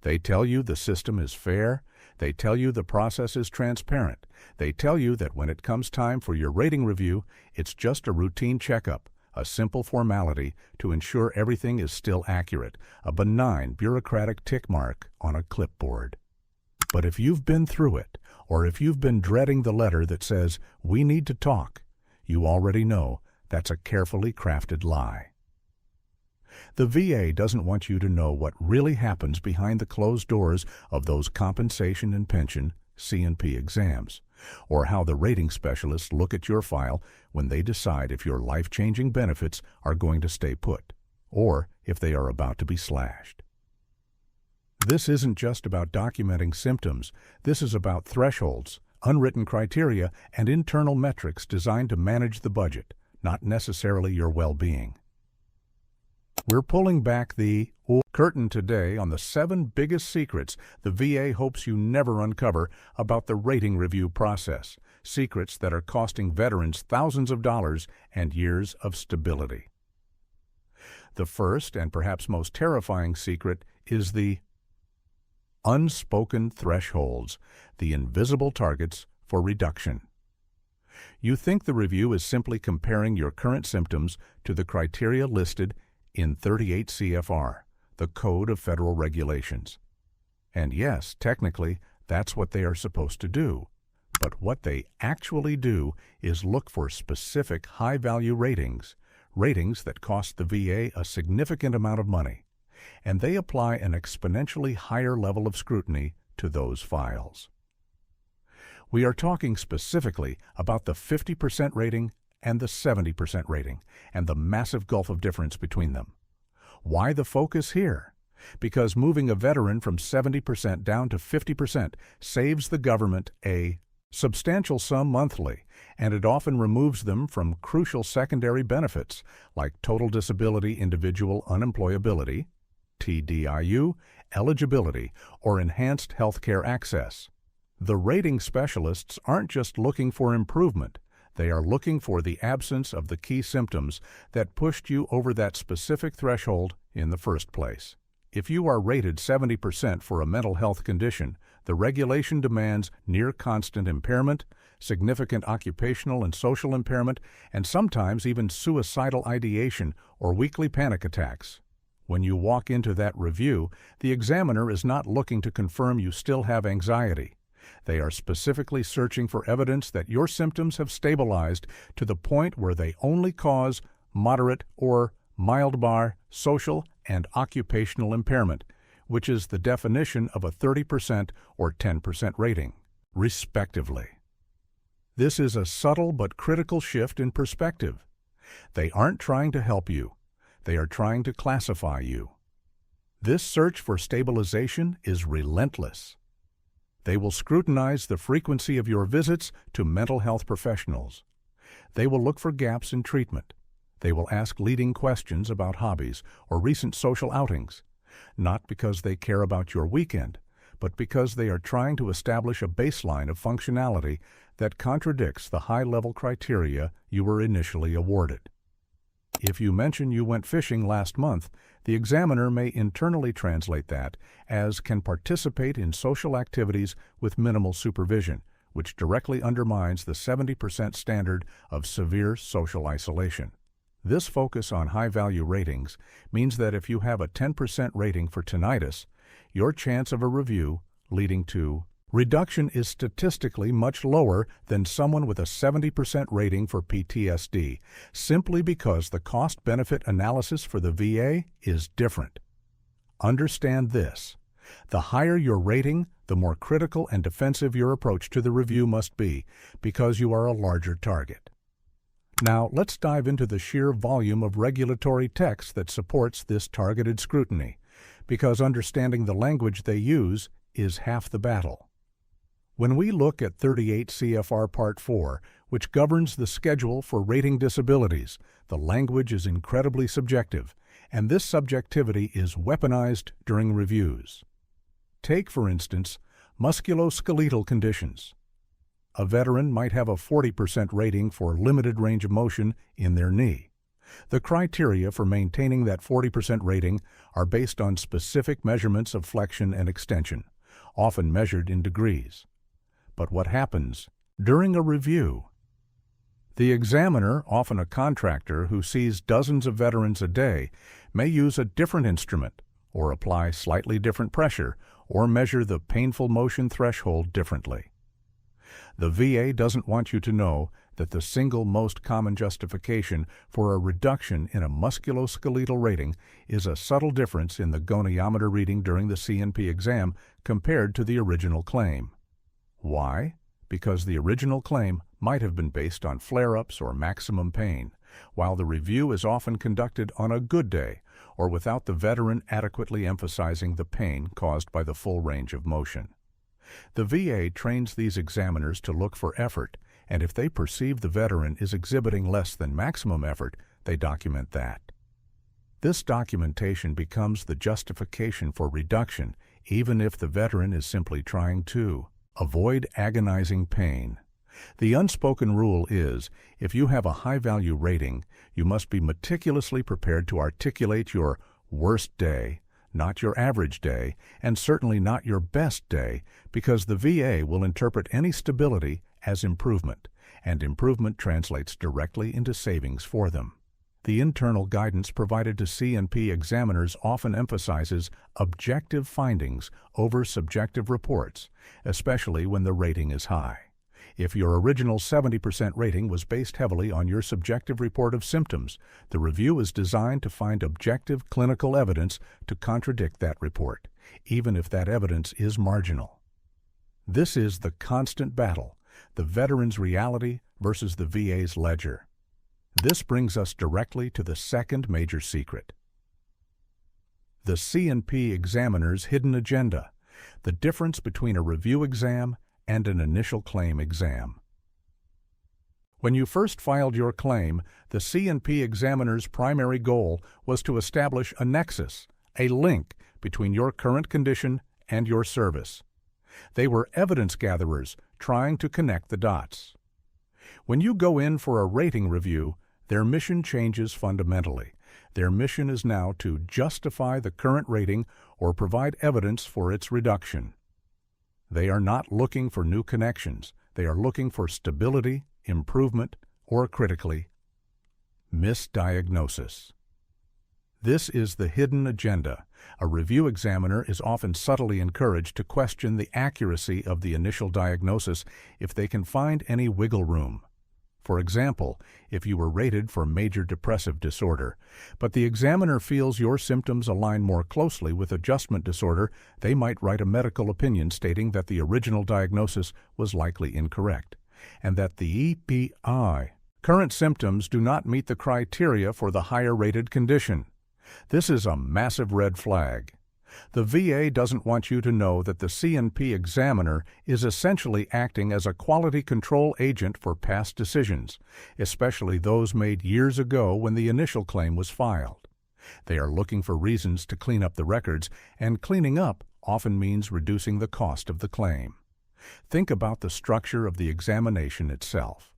They tell you the system is fair. They tell you the process is transparent. They tell you that when it comes time for your rating review, it's just a routine checkup, a simple formality to ensure everything is still accurate, a benign bureaucratic tick mark on a clipboard. But if you've been through it, or if you've been dreading the letter that says, "We need to talk," you already know that's a carefully crafted lie. The VA doesn't want you to know what really happens behind the closed doors of those compensation and pension C&P exams, or how the rating specialists look at your file when they decide if your life-changing benefits are going to stay put, or if they are about to be slashed. This isn't just about documenting symptoms. This is about thresholds, unwritten criteria, and internal metrics designed to manage the budget, not necessarily your well-being. We're pulling back the curtain today on the 7 biggest secrets the VA hopes you never uncover about the rating review process, secrets that are costing veterans thousands of dollars and years of stability. The first and perhaps most terrifying secret is the unspoken thresholds, the invisible targets for reduction. You think the review is simply comparing your current symptoms to the criteria listed in 38 CFR, the Code of Federal Regulations. And yes, technically, that's what they are supposed to do. But what they actually do is look for specific high-value ratings, ratings that cost the VA a significant amount of money, and they apply an exponentially higher level of scrutiny to those files. We are talking specifically about the 50% rating and the 70% rating, and the massive gulf of difference between them. Why the focus here? Because moving a veteran from 70% down to 50% saves the government a substantial sum monthly, and it often removes them from crucial secondary benefits like total disability individual unemployability, TDIU, eligibility, or enhanced health care access. The rating specialists aren't just looking for improvement. They are looking for the absence of the key symptoms that pushed you over that specific threshold in the first place. If you are rated 70% for a mental health condition, the regulation demands near constant impairment, significant occupational and social impairment, and sometimes even suicidal ideation or weekly panic attacks. When you walk into that review, the examiner is not looking to confirm you still have anxiety. They are specifically searching for evidence that your symptoms have stabilized to the point where they only cause moderate or mild bar social and occupational impairment, which is the definition of a 30% or 10% rating, respectively. This is a subtle but critical shift in perspective. They aren't trying to help you. They are trying to classify you. This search for stabilization is relentless. They will scrutinize the frequency of your visits to mental health professionals. They will look for gaps in treatment. They will ask leading questions about hobbies or recent social outings, not because they care about your weekend, but because they are trying to establish a baseline of functionality that contradicts the high-level criteria you were initially awarded. If you mention you went fishing last month, the examiner may internally translate that as can participate in social activities with minimal supervision, which directly undermines the 70% standard of severe social isolation. This focus on high-value ratings means that if you have a 10% rating for tinnitus, your chance of a review leading to reduction is statistically much lower than someone with a 70% rating for PTSD, simply because the cost-benefit analysis for the VA is different. Understand this. The higher your rating, the more critical and defensive your approach to the review must be, because you are a larger target. Now, let's dive into the sheer volume of regulatory text that supports this targeted scrutiny, because understanding the language they use is half the battle. When we look at 38 CFR Part 4, which governs the schedule for rating disabilities, the language is incredibly subjective, and this subjectivity is weaponized during reviews. Take, for instance, musculoskeletal conditions. A veteran might have a 40% rating for limited range of motion in their knee. The criteria for maintaining that 40% rating are based on specific measurements of flexion and extension, often measured in degrees. But what happens during a review? The examiner, often a contractor who sees dozens of veterans a day, may use a different instrument, or apply slightly different pressure, or measure the painful motion threshold differently. The VA doesn't want you to know that the single most common justification for a reduction in a musculoskeletal rating is a subtle difference in the goniometer reading during the C&P exam compared to the original claim. Why? Because the original claim might have been based on flare-ups or maximum pain, while the review is often conducted on a good day or without the veteran adequately emphasizing the pain caused by the full range of motion. The VA trains these examiners to look for effort, and if they perceive the veteran is exhibiting less than maximum effort, they document that. This documentation becomes the justification for reduction, even if the veteran is simply trying to avoid agonizing pain. The unspoken rule is, if you have a high-value rating, you must be meticulously prepared to articulate your worst day, not your average day, and certainly not your best day, because the VA will interpret any stability as improvement, and improvement translates directly into savings for them. The internal guidance provided to C&P examiners often emphasizes objective findings over subjective reports, especially when the rating is high. If your original 70% rating was based heavily on your subjective report of symptoms, the review is designed to find objective clinical evidence to contradict that report, even if that evidence is marginal. This is the constant battle, the veteran's reality versus the VA's ledger. This brings us directly to the second major secret. The C&P examiner's hidden agenda, the difference between a review exam and an initial claim exam. When you first filed your claim, the C&P examiner's primary goal was to establish a nexus, a link between your current condition and your service. They were evidence gatherers trying to connect the dots. When you go in for a rating review, their mission changes fundamentally. Their mission is now to justify the current rating or provide evidence for its reduction. They are not looking for new connections. They are looking for stability, improvement, or critically, misdiagnosis. This is the hidden agenda. A review examiner is often subtly encouraged to question the accuracy of the initial diagnosis if they can find any wiggle room. For example, if you were rated for major depressive disorder, but the examiner feels your symptoms align more closely with adjustment disorder, they might write a medical opinion stating that the original diagnosis was likely incorrect, and that the EPI current symptoms do not meet the criteria for the higher-rated condition. This is a massive red flag. The VA doesn't want you to know that the C&P examiner is essentially acting as a quality control agent for past decisions, especially those made years ago when the initial claim was filed. They are looking for reasons to clean up the records, and cleaning up often means reducing the cost of the claim. Think about the structure of the examination itself.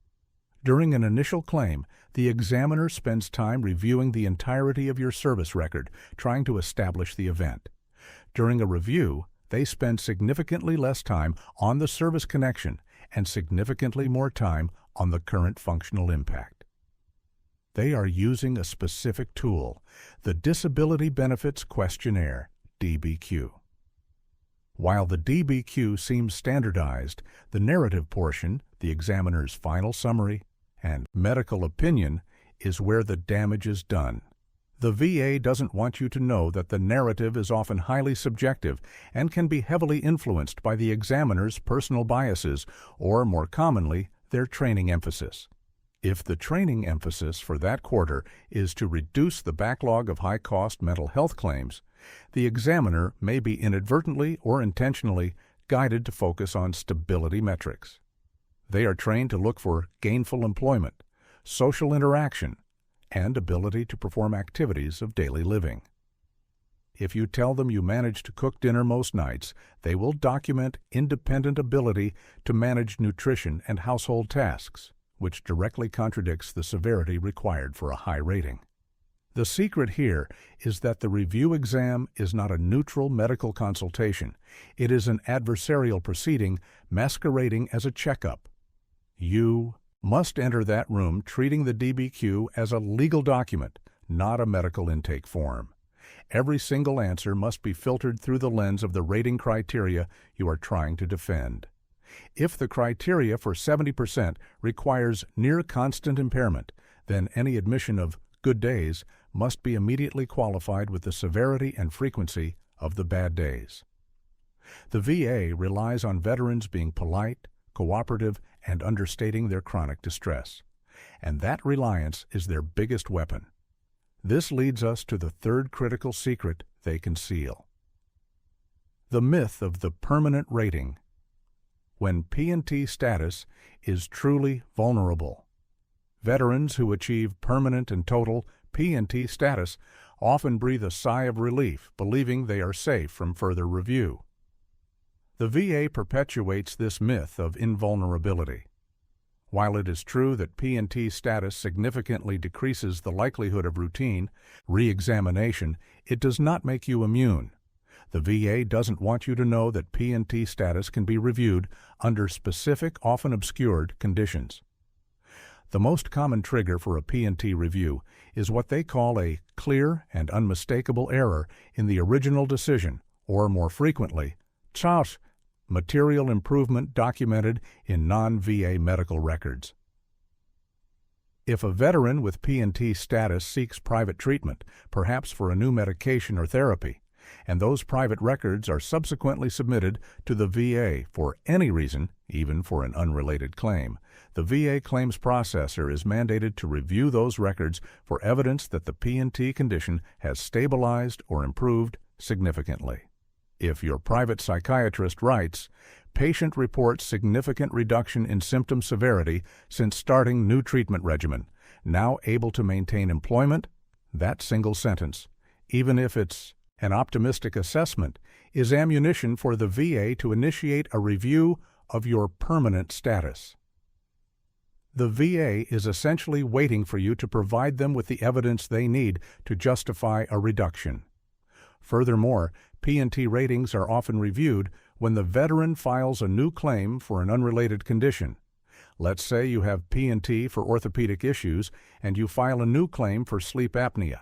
During an initial claim, the examiner spends time reviewing the entirety of your service record, trying to establish the event. During a review, they spend significantly less time on the service connection and significantly more time on the current functional impact. They are using a specific tool, the Disability Benefits Questionnaire, DBQ. While the DBQ seems standardized, the narrative portion, the examiner's final summary, and medical opinion is where the damage is done. The VA doesn't want you to know that the narrative is often highly subjective and can be heavily influenced by the examiner's personal biases or, more commonly, their training emphasis. If the training emphasis for that quarter is to reduce the backlog of high-cost mental health claims, the examiner may be inadvertently or intentionally guided to focus on stability metrics. They are trained to look for gainful employment, social interaction, and ability to perform activities of daily living. If you tell them you manage to cook dinner most nights, they will document independent ability to manage nutrition and household tasks, which directly contradicts the severity required for a high rating. The secret here is that the review exam is not a neutral medical consultation. It is an adversarial proceeding masquerading as a checkup. You must enter that room treating the DBQ as a legal document, not a medical intake form. Every single answer must be filtered through the lens of the rating criteria you are trying to defend. If the criteria for 70% requires near constant impairment, then any admission of good days must be immediately qualified with the severity and frequency of the bad days. The VA relies on veterans being polite, cooperative, and understating their chronic distress. And that reliance is their biggest weapon. This leads us to the third critical secret they conceal. The myth of the permanent rating. When P&T status is truly vulnerable. Veterans who achieve permanent and total P&T status often breathe a sigh of relief, believing they are safe from further review. The VA perpetuates this myth of invulnerability. While it is true that P&T status significantly decreases the likelihood of routine re-examination, it does not make you immune. The VA doesn't want you to know that P&T status can be reviewed under specific, often obscured, conditions. The most common trigger for a P&T review is what they call a clear and unmistakable error in the original decision, or more frequently, CHOS, material improvement documented in non-VA medical records. If a veteran with P&T status seeks private treatment, perhaps for a new medication or therapy, and those private records are subsequently submitted to the VA for any reason, even for an unrelated claim, the VA claims processor is mandated to review those records for evidence that the P&T condition has stabilized or improved significantly. If your private psychiatrist writes, patient reports significant reduction in symptom severity since starting new treatment regimen, now able to maintain employment, that single sentence, even if it's an optimistic assessment, is ammunition for the VA to initiate a review of your permanent status. The VA is essentially waiting for you to provide them with the evidence they need to justify a reduction. Furthermore, P&T ratings are often reviewed when the veteran files a new claim for an unrelated condition. Let's say you have P&T for orthopedic issues and you file a new claim for sleep apnea.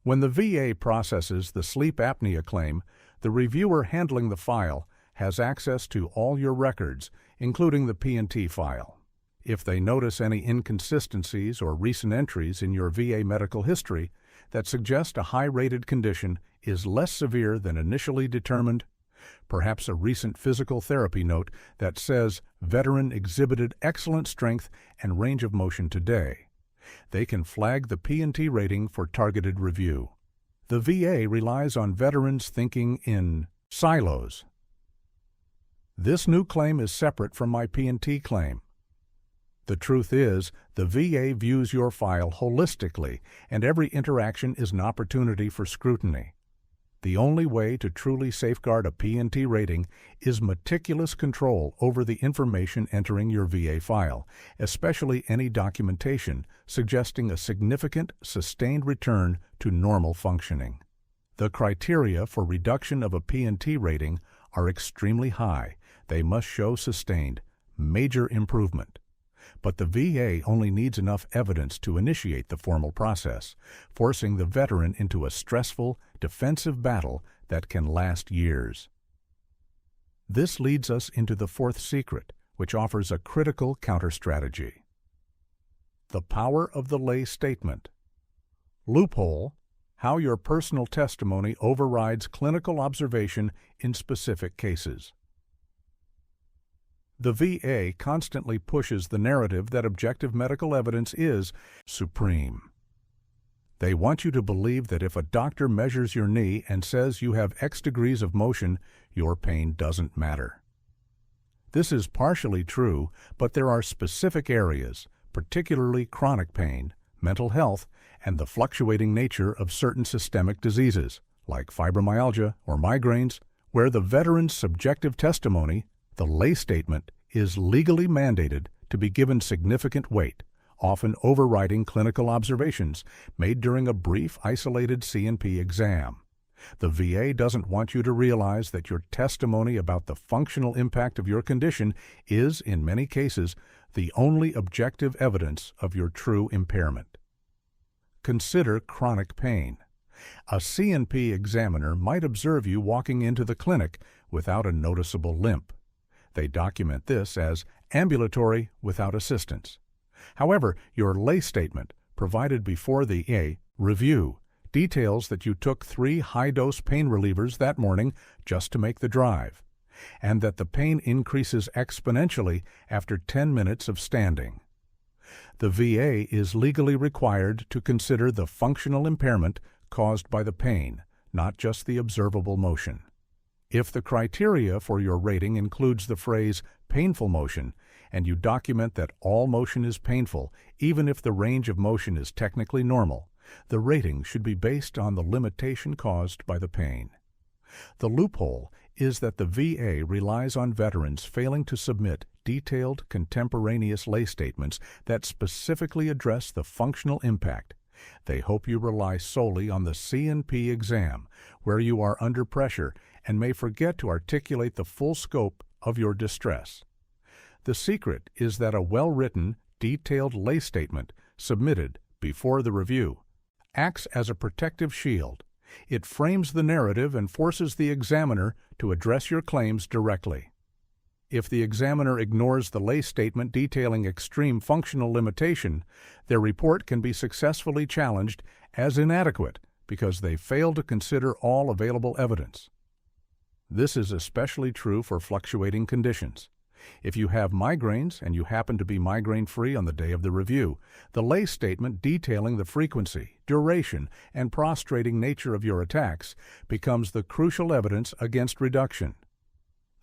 When the VA processes the sleep apnea claim, the reviewer handling the file has access to all your records, including the P&T file. If they notice any inconsistencies or recent entries in your VA medical history that suggest a high-rated condition is less severe than initially determined, perhaps a recent physical therapy note that says veteran exhibited excellent strength and range of motion today, they can flag the P&T rating for targeted review. The VA relies on veterans thinking in silos. This new claim is separate from my P&T claim. The truth is, the VA views your file holistically, and every interaction is an opportunity for scrutiny. The only way to truly safeguard a P&T rating is meticulous control over the information entering your VA file, especially any documentation suggesting a significant, sustained return to normal functioning. The criteria for reduction of a P&T rating are extremely high. They must show sustained, major improvement. But the VA only needs enough evidence to initiate the formal process, forcing the veteran into a stressful, defensive battle that can last years. This leads us into the fourth secret, which offers a critical counter-strategy. The power of the lay statement. Loophole: how your personal testimony overrides clinical observation in specific cases. The VA constantly pushes the narrative that objective medical evidence is supreme. They want you to believe that if a doctor measures your knee and says you have X degrees of motion, your pain doesn't matter. This is partially true, but there are specific areas, particularly chronic pain, mental health, and the fluctuating nature of certain systemic diseases, like fibromyalgia or migraines, where the veteran's subjective testimony, the lay statement, is legally mandated to be given significant weight, often overriding clinical observations made during a brief, isolated C&P exam. The VA doesn't want you to realize that your testimony about the functional impact of your condition is, in many cases, the only objective evidence of your true impairment. Consider chronic pain. A C&P examiner might observe you walking into the clinic without a noticeable limp. They document this as ambulatory without assistance. However, your lay statement, provided before the review, details that you took 3 high-dose pain relievers that morning just to make the drive, and that the pain increases exponentially after 10 minutes of standing. The VA is legally required to consider the functional impairment caused by the pain, not just the observable motion. If the criteria for your rating includes the phrase painful motion, and you document that all motion is painful, even if the range of motion is technically normal, the rating should be based on the limitation caused by the pain. The loophole is that the VA relies on veterans failing to submit detailed, contemporaneous lay statements that specifically address the functional impact. They hope you rely solely on the C&P exam, where you are under pressure and may forget to articulate the full scope of your distress. The secret is that a well-written, detailed lay statement submitted before the review acts as a protective shield. It frames the narrative and forces the examiner to address your claims directly. If the examiner ignores the lay statement detailing extreme functional limitation, their report can be successfully challenged as inadequate because they fail to consider all available evidence. This is especially true for fluctuating conditions. If you have migraines and you happen to be migraine-free on the day of the review, the lay statement detailing the frequency, duration, and prostrating nature of your attacks becomes the crucial evidence against reduction.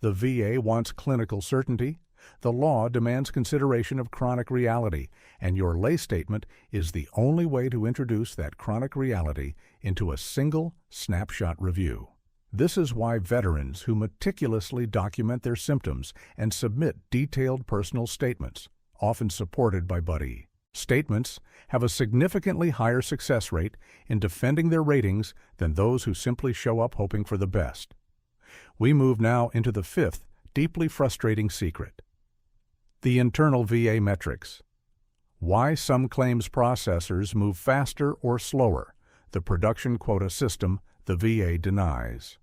The VA wants clinical certainty, the law demands consideration of chronic reality, and your lay statement is the only way to introduce that chronic reality into a single snapshot review. This is why veterans who meticulously document their symptoms and submit detailed personal statements, often supported by buddy statements, have a significantly higher success rate in defending their ratings than those who simply show up hoping for the best. We move now into the 5th, deeply frustrating secret. The internal VA metrics. Why some claims processors move faster or slower, the production quota system the VA denies.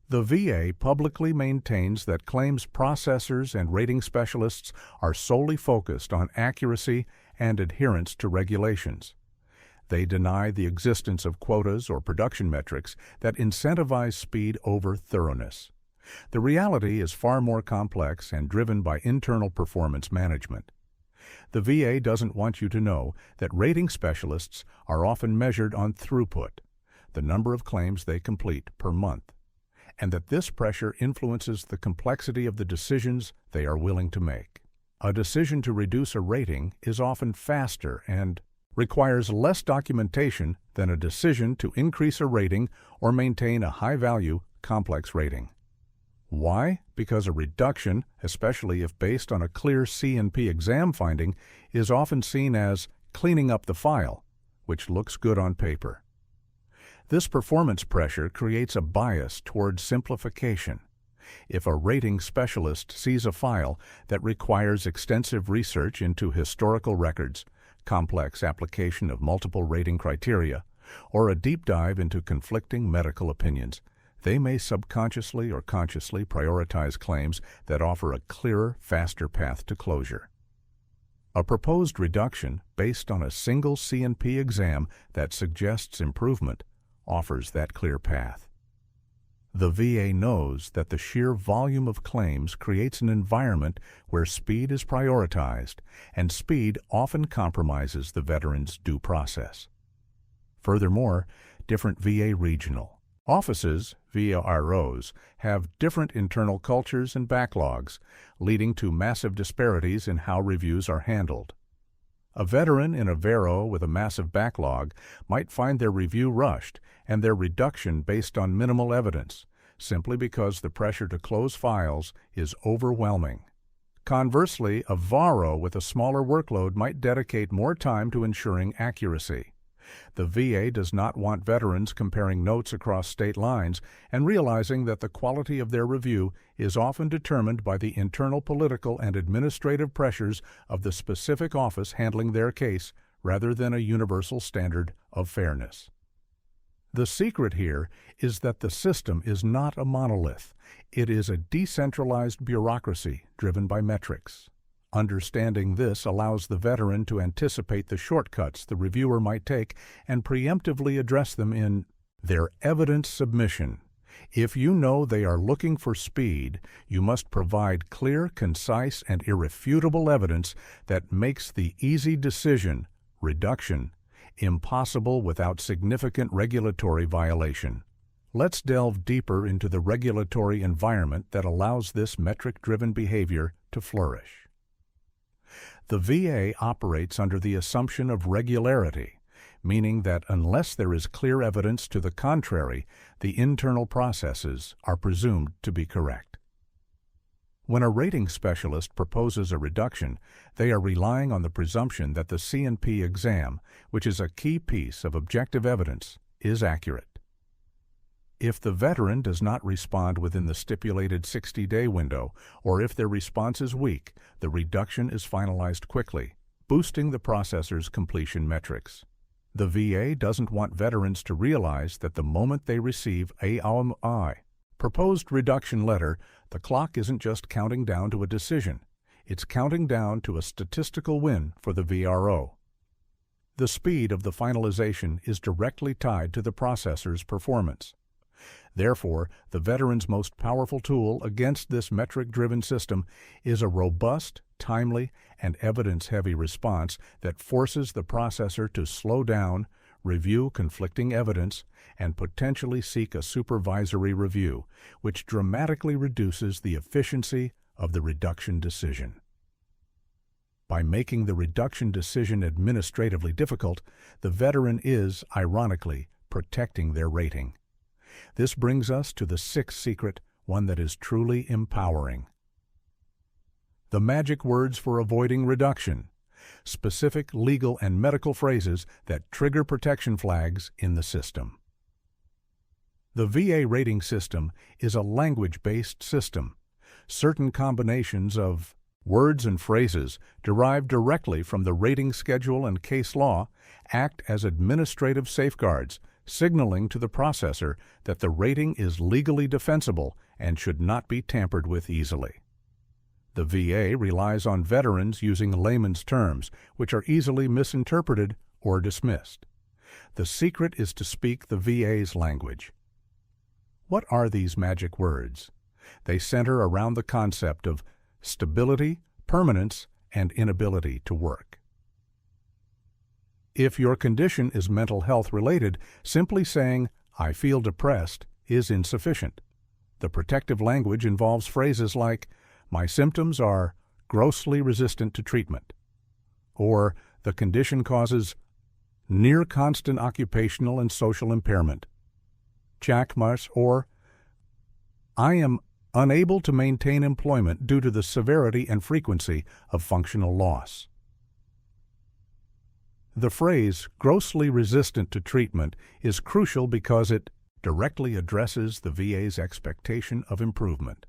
The VA publicly maintains that claims processors and rating specialists are solely focused on accuracy and adherence to regulations. They deny the existence of quotas or production metrics that incentivize speed over thoroughness. The reality is far more complex and driven by internal performance management. The VA doesn't want you to know that rating specialists are often measured on throughput, the number of claims they complete per month, and that this pressure influences the complexity of the decisions they are willing to make. A decision to reduce a rating is often faster and requires less documentation than a decision to increase a rating or maintain a high-value, complex rating. Why? Because a reduction, especially if based on a clear C&P exam finding, is often seen as cleaning up the file, which looks good on paper. This performance pressure creates a bias toward simplification. If a rating specialist sees a file that requires extensive research into historical records, complex application of multiple rating criteria, or a deep dive into conflicting medical opinions, they may subconsciously or consciously prioritize claims that offer a clearer, faster path to closure. A proposed reduction based on a single C&P exam that suggests improvement offers that clear path. The VA knows that the sheer volume of claims creates an environment where speed is prioritized, and speed often compromises the veteran's due process. Furthermore, different VA regional offices, VROs, have different internal cultures and backlogs, leading to massive disparities in how reviews are handled. A veteran in a VRO with a massive backlog might find their review rushed and their reduction based on minimal evidence, simply because the pressure to close files is overwhelming. Conversely, a VARO with a smaller workload might dedicate more time to ensuring accuracy. The VA does not want veterans comparing notes across state lines and realizing that the quality of their review is often determined by the internal political and administrative pressures of the specific office handling their case rather than a universal standard of fairness. The secret here is that the system is not a monolith. It is a decentralized bureaucracy driven by metrics. Understanding this allows the veteran to anticipate the shortcuts the reviewer might take and preemptively address them in their evidence submission. If you know they are looking for speed, you must provide clear, concise, and irrefutable evidence that makes the easy decision, reduction, impossible without significant regulatory violation. Let's delve deeper into the regulatory environment that allows this metric-driven behavior to flourish. The VA operates under the assumption of regularity, meaning that unless there is clear evidence to the contrary, the internal processes are presumed to be correct. When a rating specialist proposes a reduction, they are relying on the presumption that the C&P exam, which is a key piece of objective evidence, is accurate. If the veteran does not respond within the stipulated 60-day window, or if their response is weak, the reduction is finalized quickly, boosting the processor's completion metrics. The VA doesn't want veterans to realize that the moment they receive a proposed reduction letter, the clock isn't just counting down to a decision. It's counting down to a statistical win for the VRO. The speed of the finalization is directly tied to the processor's performance. Therefore, the veteran's most powerful tool against this metric-driven system is a robust, timely, and evidence-heavy response that forces the processor to slow down, review conflicting evidence, and potentially seek a supervisory review, which dramatically reduces the efficiency of the reduction decision. By making the reduction decision administratively difficult, the veteran is, ironically, protecting their rating. This brings us to the sixth secret, one that is truly empowering. The magic words for avoiding reduction. Specific legal and medical phrases that trigger protection flags in the system. The VA rating system is a language-based system. Certain combinations of words and phrases derived directly from the rating schedule and case law act as administrative safeguards, signaling to the processor that the rating is legally defensible and should not be tampered with easily. The VA relies on veterans using layman's terms, which are easily misinterpreted or dismissed. The secret is to speak the VA's language. What are these magic words? They center around the concept of stability, permanence, and inability to work. If your condition is mental health related, simply saying, "I feel depressed," is insufficient. The protective language involves phrases like, "My symptoms are grossly resistant to treatment," or "The condition causes near constant occupational and social impairment," CHACMAS, or "I am unable to maintain employment due to the severity and frequency of functional loss." The phrase "grossly resistant to treatment" is crucial because it directly addresses the VA's expectation of improvement.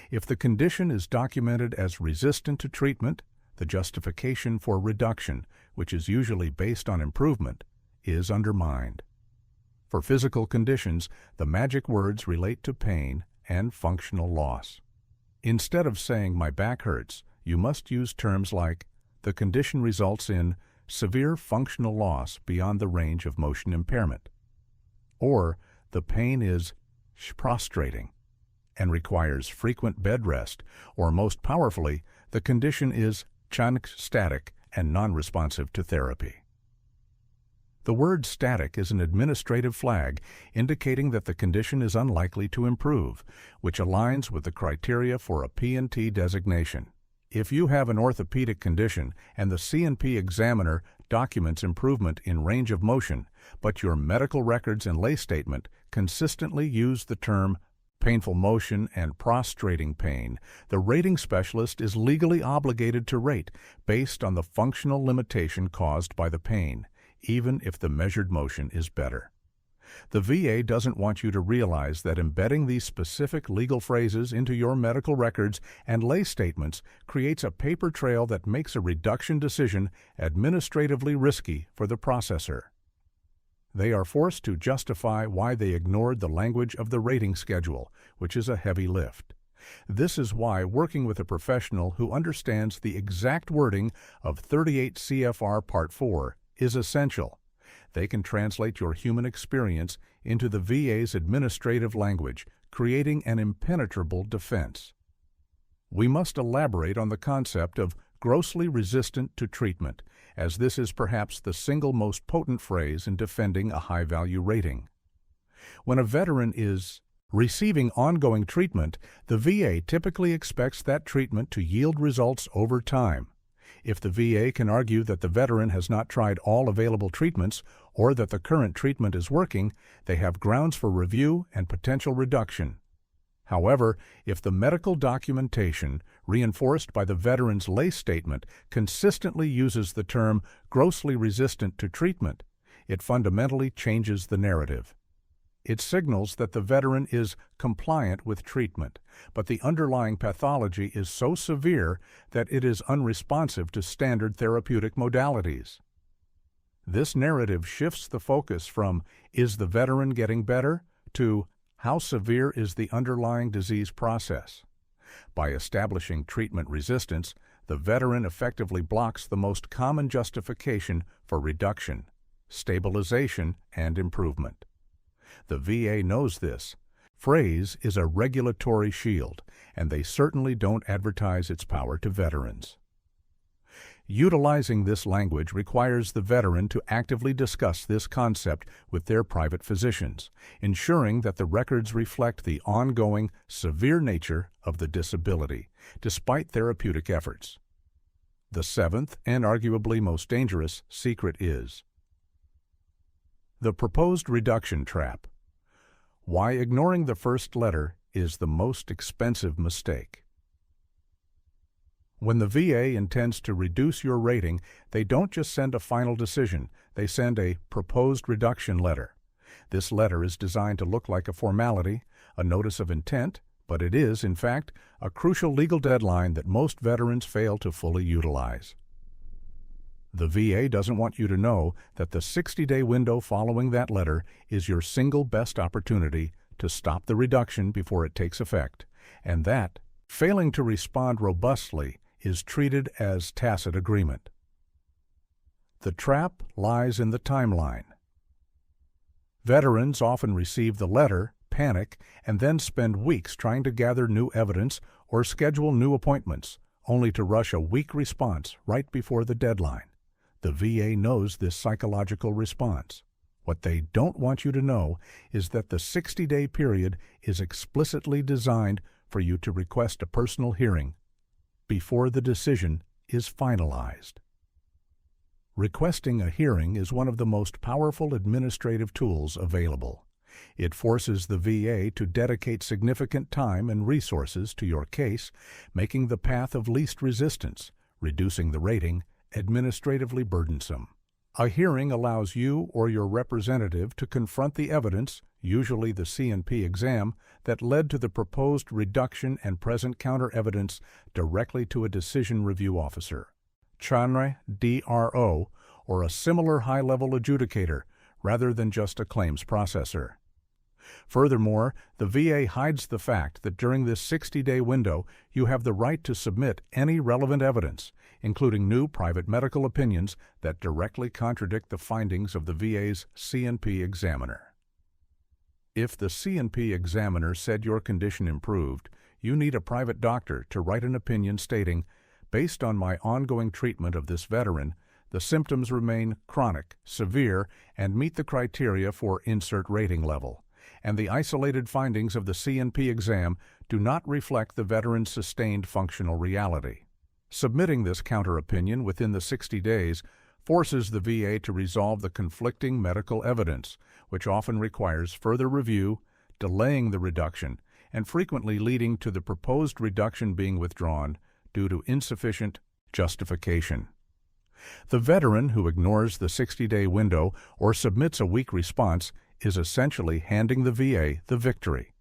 If the condition is documented as resistant to treatment, the justification for reduction, which is usually based on improvement, is undermined. For physical conditions, the magic words relate to pain and functional loss. Instead of saying "my back hurts," you must use terms like "the condition results in severe functional loss beyond the range of motion impairment," or "the pain is prostrating and requires frequent bed rest," or most powerfully, "the condition is static and non-responsive to therapy." The word static is an administrative flag indicating that the condition is unlikely to improve, which aligns with the criteria for a P&T designation. If you have an orthopedic condition and the C&P examiner documents improvement in range of motion, but your medical records and lay statement consistently use the term painful motion, and prostrating pain, the rating specialist is legally obligated to rate based on the functional limitation caused by the pain, even if the measured motion is better. The VA doesn't want you to realize that embedding these specific legal phrases into your medical records and lay statements creates a paper trail that makes a reduction decision administratively risky for the processor. They are forced to justify why they ignored the language of the rating schedule, which is a heavy lift. This is why working with a professional who understands the exact wording of 38 CFR Part 4 is essential. They can translate your human experience into the VA's administrative language, creating an impenetrable defense. We must elaborate on the concept of grossly resistant to treatment, as this is perhaps the single most potent phrase in defending a high-value rating. When a veteran is receiving ongoing treatment, the VA typically expects that treatment to yield results over time. If the VA can argue that the veteran has not tried all available treatments or that the current treatment is working, they have grounds for review and potential reduction. However, if the medical documentation, reinforced by the veteran's lay statement, consistently uses the term grossly resistant to treatment, it fundamentally changes the narrative. It signals that the veteran is compliant with treatment, but the underlying pathology is so severe that it is unresponsive to standard therapeutic modalities. This narrative shifts the focus from "is the veteran getting better?" to "how severe is the underlying disease process?" By establishing treatment resistance, the veteran effectively blocks the most common justification for reduction, stabilization, and improvement. The VA knows this. Phrase is a regulatory shield, and they certainly don't advertise its power to veterans. Utilizing this language requires the veteran to actively discuss this concept with their private physicians, ensuring that the records reflect the ongoing, severe nature of the disability, despite therapeutic efforts. The seventh, and arguably most dangerous, secret is the proposed reduction trap. Why ignoring the first letter is the most expensive mistake. When the VA intends to reduce your rating, they don't just send a final decision, they send a proposed reduction letter. This letter is designed to look like a formality, a notice of intent, but it is, in fact, a crucial legal deadline that most veterans fail to fully utilize. The VA doesn't want you to know that the 60-day window following that letter is your single best opportunity to stop the reduction before it takes effect, and that failing to respond robustly is treated as tacit agreement. The trap lies in the timeline. Veterans often receive the letter, panic, and then spend weeks trying to gather new evidence or schedule new appointments, only to rush a weak response right before the deadline. The VA knows this psychological response. What they don't want you to know is that the 60-day period is explicitly designed for you to request a personal hearing before the decision is finalized. Requesting a hearing is one of the most powerful administrative tools available. It forces the VA to dedicate significant time and resources to your case, making the path of least resistance, reducing the rating, administratively burdensome. A hearing allows you or your representative to confront the evidence, usually the C&P exam, that led to the proposed reduction and present counter-evidence directly to a decision review officer, CHANRE, DRO, or a similar high-level adjudicator, rather than just a claims processor. Furthermore, the VA hides the fact that during this 60-day window you have the right to submit any relevant evidence, including new private medical opinions that directly contradict the findings of the VA's C&P examiner. If the C&P examiner said your condition improved, you need a private doctor to write an opinion stating, "Based on my ongoing treatment of this veteran, the symptoms remain chronic, severe, and meet the criteria for insert rating level, and the isolated findings of the C&P exam do not reflect the veteran's sustained functional reality." Submitting this counter-opinion within the 60 days forces the VA to resolve the conflicting medical evidence, which often requires further review, delaying the reduction, and frequently leading to the proposed reduction being withdrawn due to insufficient justification. The veteran who ignores the 60-day window or submits a weak response is essentially handing the VA the victory.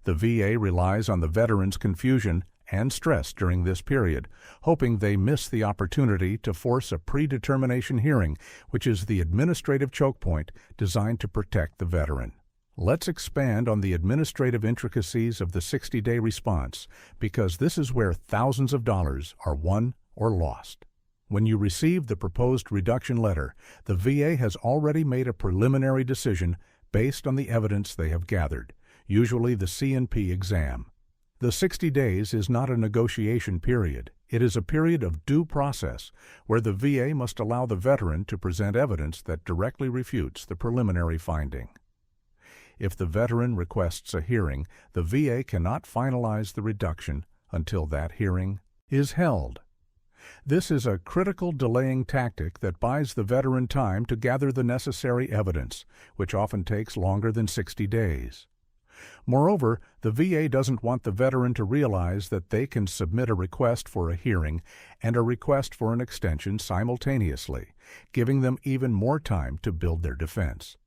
The VA relies on the veteran's confusion and stress during this period, hoping they miss the opportunity to force a predetermination hearing, which is the administrative choke point designed to protect the veteran. Let's expand on the administrative intricacies of the 60-day response, because this is where thousands of dollars are won or lost. When you receive the proposed reduction letter, the VA has already made a preliminary decision based on the evidence they have gathered, usually the C&P exam. The 60 days is not a negotiation period. It is a period of due process where the VA must allow the veteran to present evidence that directly refutes the preliminary finding. If the veteran requests a hearing, the VA cannot finalize the reduction until that hearing is held. This is a critical delaying tactic that buys the veteran time to gather the necessary evidence, which often takes longer than 60 days. Moreover, the VA doesn't want the veteran to realize that they can submit a request for a hearing and a request for an extension simultaneously, giving them even more time to build their defense.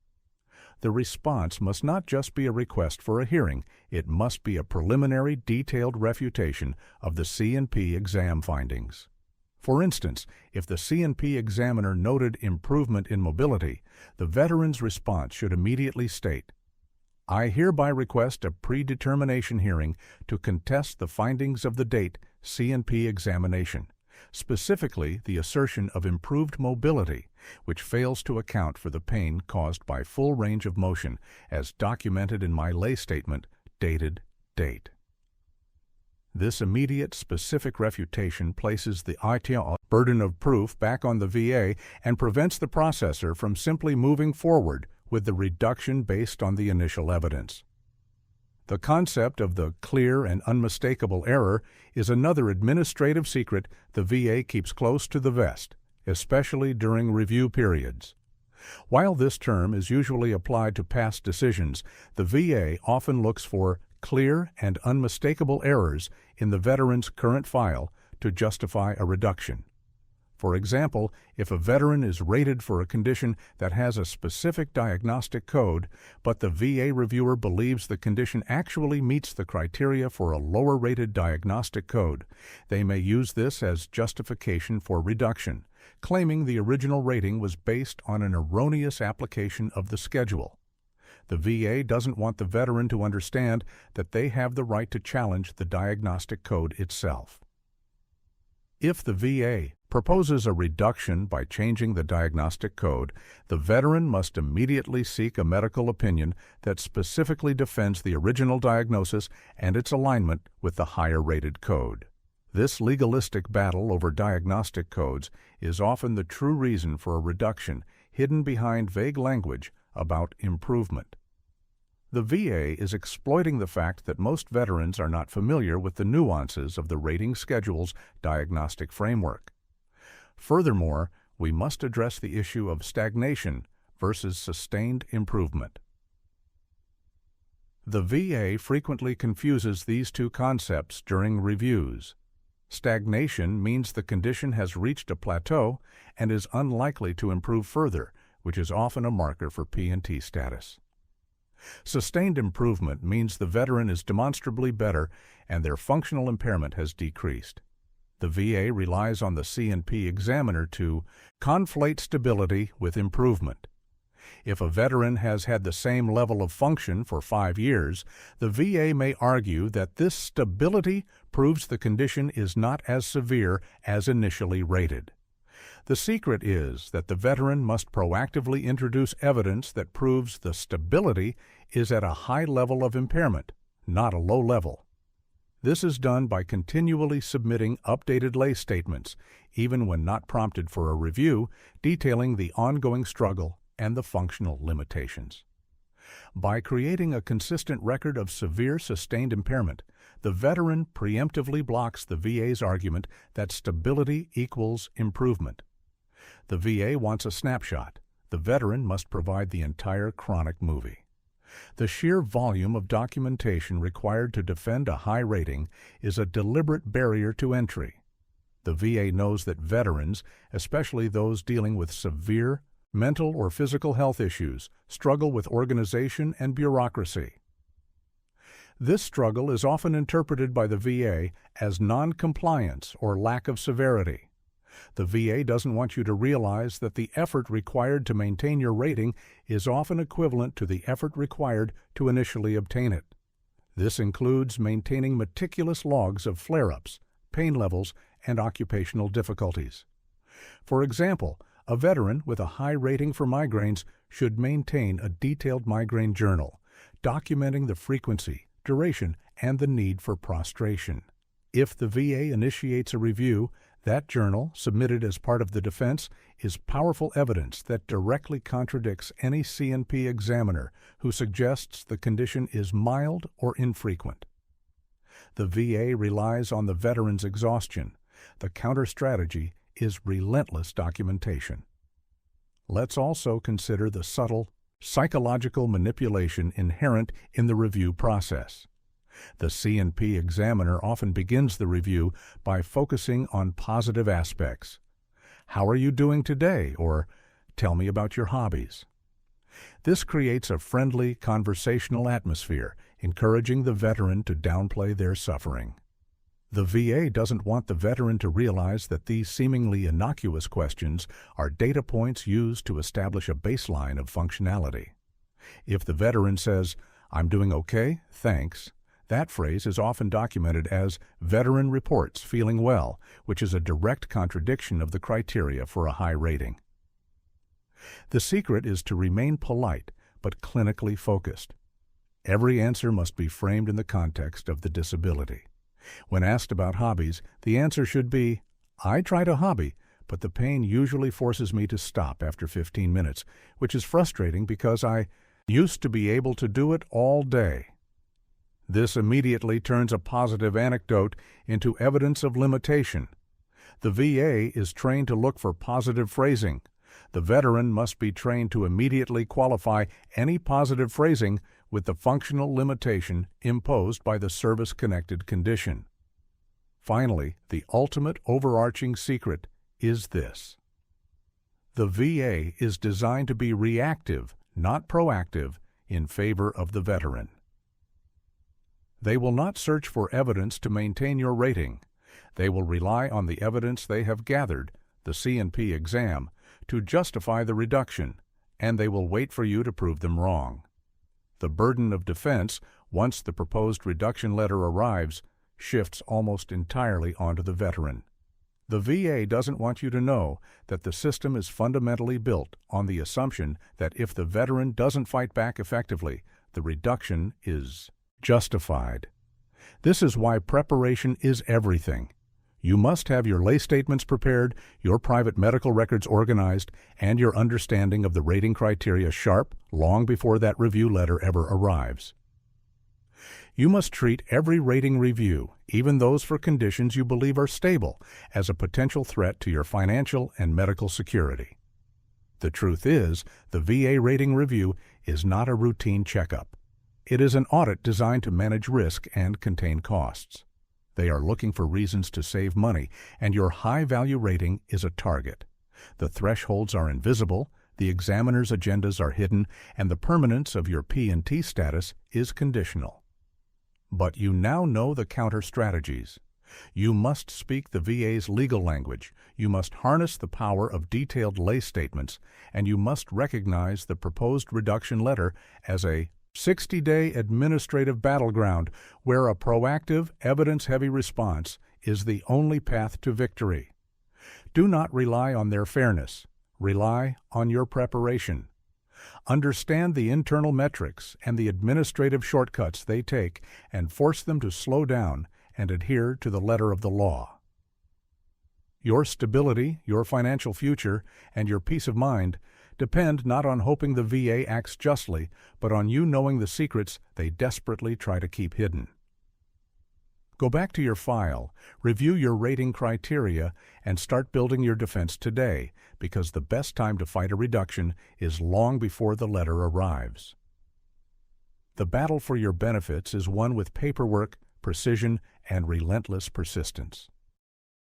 The response must not just be a request for a hearing, it must be a preliminary detailed refutation of the C&P exam findings. For instance, if the C&P examiner noted improvement in mobility, the veteran's response should immediately state, "I hereby request a predetermination hearing to contest the findings of the date C&P examination, specifically the assertion of improved mobility, which fails to account for the pain caused by full range of motion as documented in my lay statement dated date." This immediate, specific refutation places the burden of proof back on the VA and prevents the processor from simply moving forward with the reduction based on the initial evidence. The concept of the clear and unmistakable error is another administrative secret the VA keeps close to the vest, especially during review periods. While this term is usually applied to past decisions, the VA often looks for clear and unmistakable errors in the veteran's current file to justify a reduction. For example, if a veteran is rated for a condition that has a specific diagnostic code, but the VA reviewer believes the condition actually meets the criteria for a lower-rated diagnostic code, they may use this as justification for reduction, claiming the original rating was based on an erroneous application of the schedule. The VA doesn't want the veteran to understand that they have the right to challenge the diagnostic code itself. If the VA proposes a reduction by changing the diagnostic code, the veteran must immediately seek a medical opinion that specifically defends the original diagnosis and its alignment with the higher-rated code. This legalistic battle over diagnostic codes is often the true reason for a reduction hidden behind vague language about improvement. The VA is exploiting the fact that most veterans are not familiar with the nuances of the rating schedule's diagnostic framework. Furthermore, we must address the issue of stagnation versus sustained improvement. The VA frequently confuses these two concepts during reviews. Stagnation means the condition has reached a plateau and is unlikely to improve further, which is often a marker for P&T status. Sustained improvement means the veteran is demonstrably better and their functional impairment has decreased. The VA relies on the C&P examiner to conflate stability with improvement. If a veteran has had the same level of function for 5 years, the VA may argue that this stability proves the condition is not as severe as initially rated. The secret is that the veteran must proactively introduce evidence that proves the stability is at a high level of impairment, not a low level. This is done by continually submitting updated lay statements, even when not prompted for a review, detailing the ongoing struggle and the functional limitations. By creating a consistent record of severe sustained impairment, the veteran preemptively blocks the VA's argument that stability equals improvement. The VA wants a snapshot. The veteran must provide the entire chronic movie. The sheer volume of documentation required to defend a high rating is a deliberate barrier to entry. The VA knows that veterans, especially those dealing with severe mental or physical health issues, struggle with organization and bureaucracy. This struggle is often interpreted by the VA as non-compliance or lack of severity. The VA doesn't want you to realize that the effort required to maintain your rating is often equivalent to the effort required to initially obtain it. This includes maintaining meticulous logs of flare-ups, pain levels, and occupational difficulties. For example, a veteran with a high rating for migraines should maintain a detailed migraine journal, documenting the frequency, duration, and the need for prostration. If the VA initiates a review, that journal, submitted as part of the defense, is powerful evidence that directly contradicts any C&P examiner who suggests the condition is mild or infrequent. The VA relies on the veteran's exhaustion. The counter-strategy is relentless documentation. Let's also consider the subtle psychological manipulation inherent in the review process. The C&P examiner often begins the review by focusing on positive aspects. "How are you doing today?" or "Tell me about your hobbies." This creates a friendly, conversational atmosphere, encouraging the veteran to downplay their suffering. The VA doesn't want the veteran to realize that these seemingly innocuous questions are data points used to establish a baseline of functionality. If the veteran says, "I'm doing okay, thanks," that phrase is often documented as "veteran reports feeling well," which is a direct contradiction of the criteria for a high rating. The secret is to remain polite but clinically focused. Every answer must be framed in the context of the disability. When asked about hobbies, the answer should be, "I tried a hobby, but the pain usually forces me to stop after 15 minutes, which is frustrating because I used to be able to do it all day." This immediately turns a positive anecdote into evidence of limitation. The VA is trained to look for positive phrasing. The veteran must be trained to immediately qualify any positive phrasing with the functional limitation imposed by the service-connected condition. Finally, the ultimate overarching secret is this: the VA is designed to be reactive, not proactive, in favor of the veteran. They will not search for evidence to maintain your rating. They will rely on the evidence they have gathered, the C&P exam, to justify the reduction, and they will wait for you to prove them wrong. The burden of defense, once the proposed reduction letter arrives, shifts almost entirely onto the veteran. The VA doesn't want you to know that the system is fundamentally built on the assumption that if the veteran doesn't fight back effectively, the reduction is justified. This is why preparation is everything. You must have your lay statements prepared, your private medical records organized, and your understanding of the rating criteria sharp long before that review letter ever arrives. You must treat every rating review, even those for conditions you believe are stable, as a potential threat to your financial and medical security. The truth is, the VA rating review is not a routine checkup. It is an audit designed to manage risk and contain costs. They are looking for reasons to save money, and your high-value rating is a target. The thresholds are invisible, the examiner's agendas are hidden, and the permanence of your P&T status is conditional. But you now know the counter-strategies. You must speak the VA's legal language, you must harness the power of detailed lay statements, and you must recognize the proposed reduction letter as a 60-day administrative battleground where a proactive, evidence-heavy response is the only path to victory. Do not rely on their fairness. Rely on your preparation. Understand the internal metrics and the administrative shortcuts they take and force them to slow down and adhere to the letter of the law. Your stability, your financial future, and your peace of mind depend not on hoping the VA acts justly, but on you knowing the secrets they desperately try to keep hidden. Go back to your file, review your rating criteria, and start building your defense today, because the best time to fight a reduction is long before the letter arrives. The battle for your benefits is one with paperwork, precision, and relentless persistence.